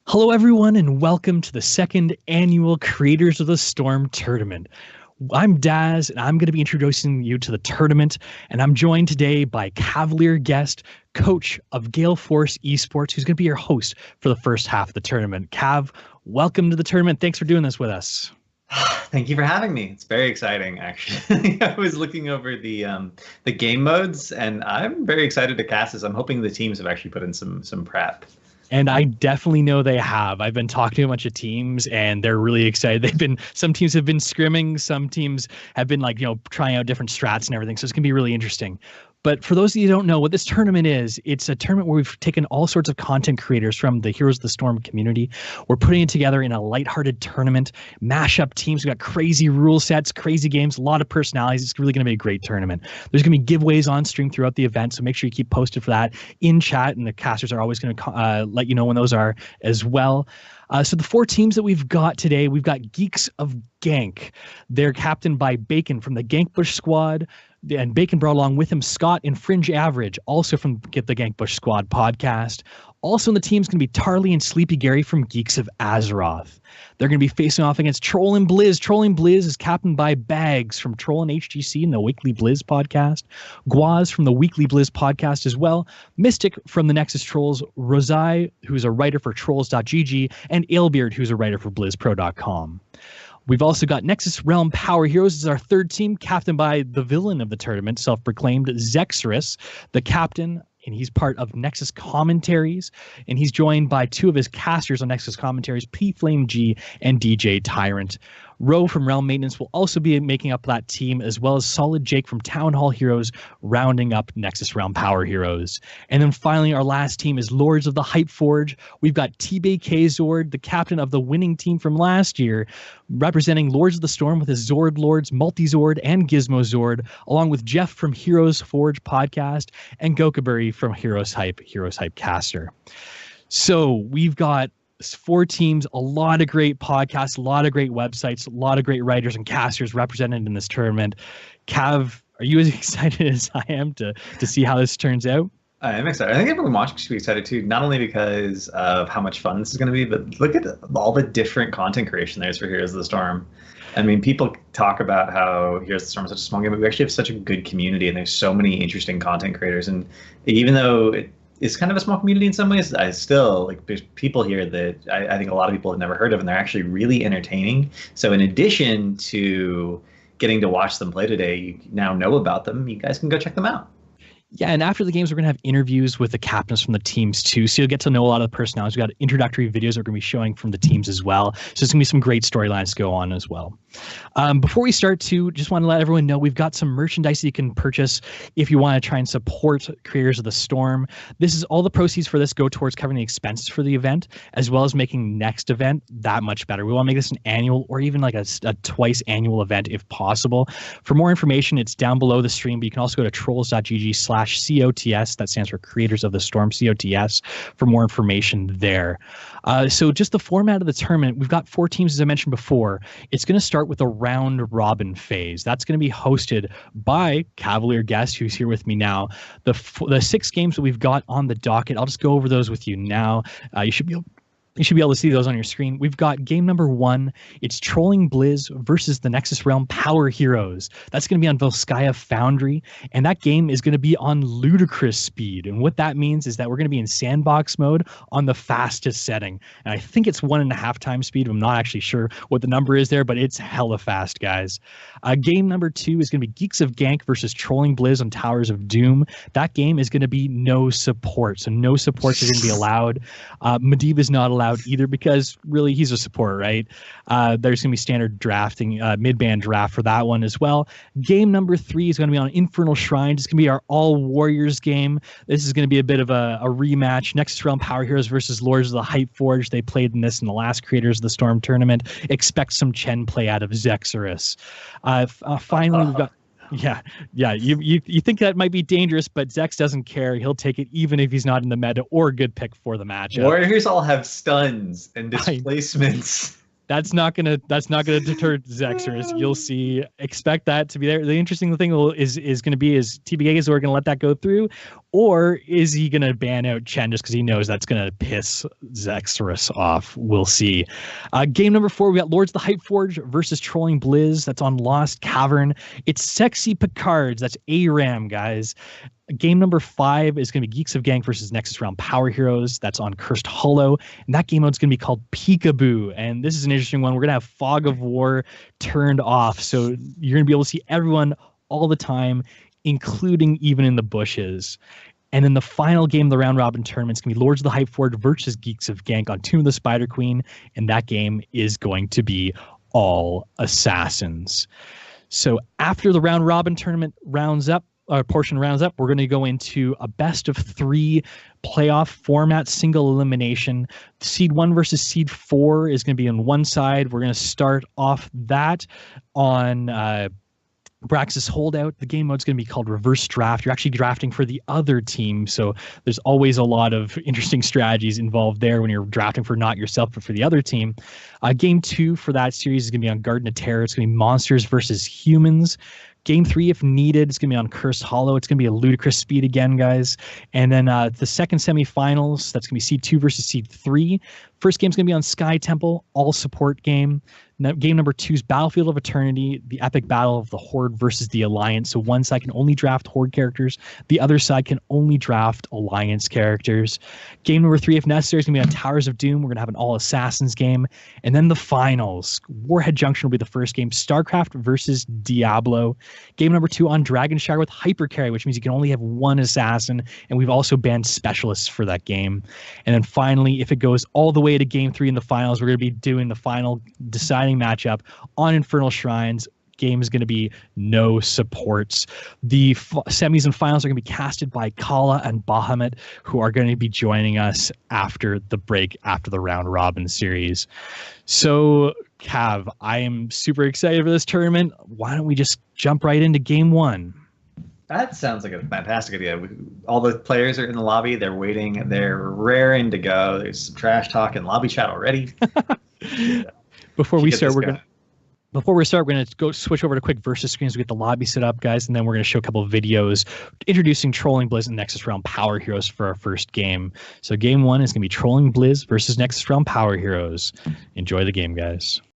Hello, everyone, and welcome to the second annual Creators of the Storm tournament. I'm Daz, and I'm going to be introducing you to the tournament, and I'm joined today by CavalierGuest, coach of Gale Force Esports, who's going to be your host for the first half of the tournament. Cav, welcome to the tournament. Thanks for doing this with us. Thank you for having me. It's very exciting, actually. I was looking over the game modes, and I'm very excited to cast this. I'm hoping the teams have actually put in some prep. And I definitely know they have. I've been talking to a bunch of teams, and they're really excited. Some teams have been scrimming, some teams have been trying out different strats and everything. So it's gonna be really interesting. But for those of you who don't know what this tournament is, it's a tournament where we've taken all sorts of content creators from the Heroes of the Storm community. We're putting it together in a lighthearted tournament, mashup teams. We've got crazy rule sets, crazy games, a lot of personalities. It's really going to be a great tournament. There's going to be giveaways on stream throughout the event, so make sure you keep posted for that in chat, and the casters are always going to let you know when those are as well. So the four teams that we've got today, we've got Geeks of Gank. They're captained by Bacon from the Gankbush squad, and Bacon brought along with him Scott and Fringe Average, also from Get the Gankbush Squad podcast. Also in the team is going to be Tarly and Sleepy Gary from Geeks of Azeroth. They're going to be facing off against Troll and Blizz. Troll and Blizz is captained by Bags from Troll and HGC and the Weekly Blizz podcast. Guaz from the Weekly Blizz podcast as well. Mystic from the Nexus Trolls. Rosai, who's a writer for Trolls.gg. And Alebeard, who's a writer for BlizzPro.com. We've also got Nexus Realm Power Heroes as our third team, captained by the villain of the tournament, self-proclaimed Zexorus, the captain, and he's part of Nexus Commentaries, and he's joined by two of his casters on Nexus Commentaries, P Flame G and DJ Tyrant. Ro from Realm Maintenance will also be making up that team, as well as Solid Jake from Town Hall Heroes, rounding up Nexus Realm Power Heroes. And then finally, our last team is Lords of the Hype Forge. We've got T-Bay K-Zord, the captain of the winning team from last year, representing Lords of the Storm with his Zord Lords, Multi-Zord, and Gizmo Zord, along with Jeff from Heroes Forge podcast, and Gokaberry from Heroes Hype Caster. So we've got four teams, a lot of great podcasts, a lot of great websites, a lot of great writers and casters represented in this tournament. Cav, are you as excited as I am to see how this turns out? I am excited. I think everyone watching should be excited too, not only because of how much fun this is going to be, but look at all the different content creation there is for Heroes of the Storm. I mean, people talk about how Heroes of the Storm is such a small game, but we actually have such a good community, and there's so many interesting content creators. And even though it's kind of a small community in some ways, I still, there's people here that I think a lot of people have never heard of, and they're actually really entertaining. So in addition to getting to watch them play today, you now know about them. You guys can go check them out. Yeah, and after the games, we're going to have interviews with the captains from the teams too. So you'll get to know a lot of the personalities. We've got introductory videos that we're going to be showing from the teams as well. So there's going to be some great storylines to go on as well. Before we start just want to let everyone know we've got some merchandise that you can purchase if you want to try and support Creators of the Storm. This is all the proceeds for this go towards covering the expenses for the event, as well as making next event that much better. We want to make this an annual or even like a twice annual event if possible. For more information, it's down below the stream, but you can also go to trolls.gg/COTS. That stands for Creators of the Storm, COTS, for more information there. So just the format of the tournament, we've got four teams, as I mentioned before. It's going to start with a round robin phase. That's going to be hosted by CavalierGuest, who's here with me now. The 6 games that we've got on the docket, I'll just go over those with you now. You should be able to see those on your screen. We've got game number 1. It's Trolling Blizz versus the Nexus Realm Power Heroes. That's going to be on Volskaya Foundry, and that game is going to be on ludicrous speed. And what that means is that we're going to be in sandbox mode on the fastest setting. And I think it's 1.5 times speed. I'm not actually sure what the number is there, but it's hella fast, guys. Game number 2 is going to be Geeks of Gank versus Trolling Blizz on Towers of Doom. That game is going to be no support. So no supports are going to be allowed. Medivh is not allowed either because really he's a support, right? There's going to be standard drafting, mid-band draft for that one as well. Game number 3 is going to be on Infernal Shrines. It's going to be our all Warriors game. This is going to be a bit of a rematch. Nexus Realm Power Heroes versus Lords of the Hype Forge. They played in this in the last Creators of the Storm tournament. Expect some Chen play out of Zexorus. Finally, we've got Yeah. You think that might be dangerous, but Zex doesn't care. He'll take it even if he's not in the meta or a good pick for the matchup. Warriors all have stuns and displacements. That's not gonna deter Zexorus. You'll see. Expect that to be there. The interesting thing is going to be, is TBA is going to let that go through, or is he going to ban out Chen just because he knows that's going to piss Zexorus off? We'll see. Game number 4, we got Lords of the Hype Forge versus Trolling Blizz. That's on Lost Cavern. It's Sexy Picards. That's ARAM, guys. Game number 5 is going to be Geeks of Gang versus Nexus Realm Power Heroes. That's on Cursed Hollow. And that game mode is going to be called Peekaboo. And this is an interesting one. We're going to have Fog of War turned off. So you're going to be able to see everyone all the time, including even in the bushes. And then the final game of the round robin tournament is going to be Lords of the Hype Forge versus Geeks of Gang on Tomb of the Spider Queen. And that game is going to be all assassins. So after the round robin tournament portion rounds up, we're going to go into a best of 3 playoff format, single elimination. Seed 1 versus Seed 4 is going to be on one side. We're going to start off that on Braxis Holdout. The game mode is going to be called Reverse Draft. You're actually drafting for the other team, so there's always a lot of interesting strategies involved there when you're drafting for not yourself but for the other team. Game 2 for that series is going to be on Garden of Terror. It's going to be monsters versus humans. Game 3, if needed, it's going to be on Cursed Hollow. It's going to be a ludicrous speed again, guys. And then the second semifinals, that's going to be Seed 2 versus Seed 3. First game's going to be on Sky Temple, all support game. Game number 2 is Battlefield of Eternity, the epic battle of the Horde versus the Alliance. So one side can only draft Horde characters. The other side can only draft Alliance characters. Game number 3, if necessary, is going to be on Towers of Doom. We're going to have an all Assassins game. And then the finals. Warhead Junction will be the first game. StarCraft versus Diablo. Game number 2 on Dragonshire with Hypercarry, which means you can only have one assassin. And we've also banned specialists for that game. And then finally, if it goes all the way to game 3 in the finals, we're going to be doing the final deciding matchup on Infernal Shrines. Game is going to be no supports. The semis and finals are going to be casted by Kala and Bahamut, who are going to be joining us after the break, after the round robin series. So, Cav, I am super excited for this tournament. Why don't we just jump right into game 1? That sounds like a fantastic idea. All the players are in the lobby. They're waiting. They're raring to go. There's some trash talk in lobby chat already. Before we start, we're going to go switch over to quick versus screens. We get the lobby set up, guys, and then we're going to show a couple of videos introducing Trolling Blizz and Nexus Realm Power Heroes for our first game. So game 1 is going to be Trolling Blizz versus Nexus Realm Power Heroes. Enjoy the game, guys.